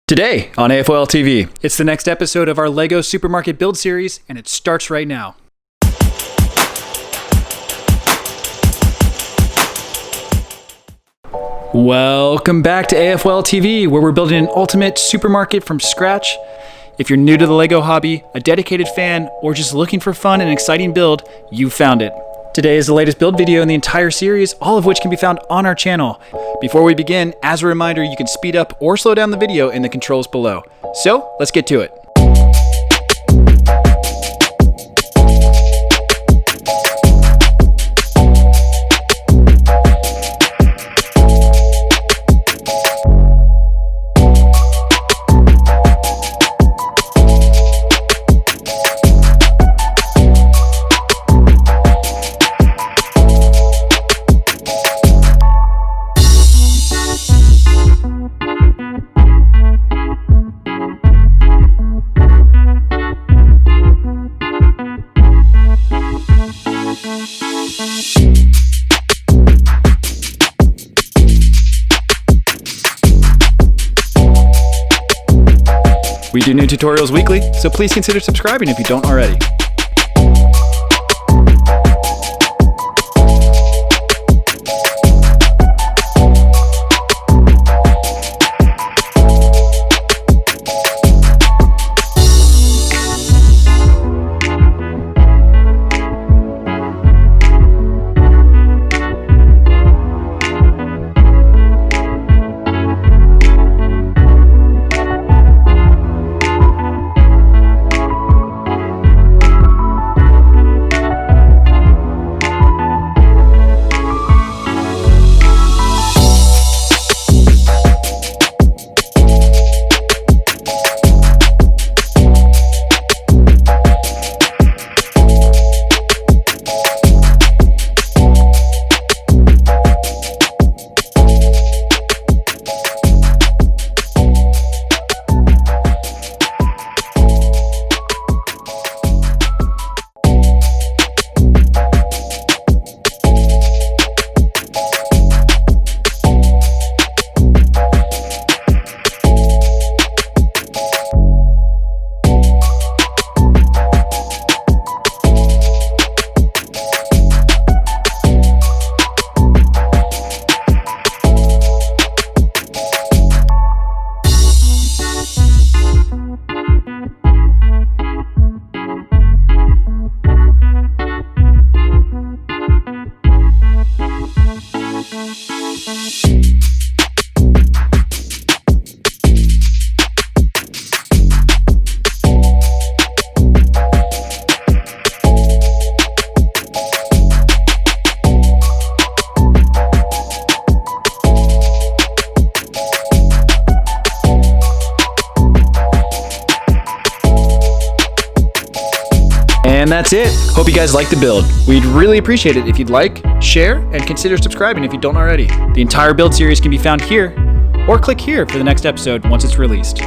Today on AFOL TV, it's the next episode of our LEGO Supermarket Build Series, and it starts right now. Welcome back to AFOL TV, where we're building an ultimate supermarket from scratch. If you're new to the LEGO hobby, a dedicated fan, or just looking for fun and exciting build, you've found it. Today is the latest build video in the entire series, all of which can be found on our channel. Before we begin, as a reminder, you can speed up or slow down the video in the controls below. So, let's get to it. We do new tutorials weekly, so please consider subscribing if you don't already. And that's it. Hope you guys liked the build. We'd really appreciate it if you'd like, share, and consider subscribing if you don't already. The entire build series can be found here, or click here for the next episode once it's released.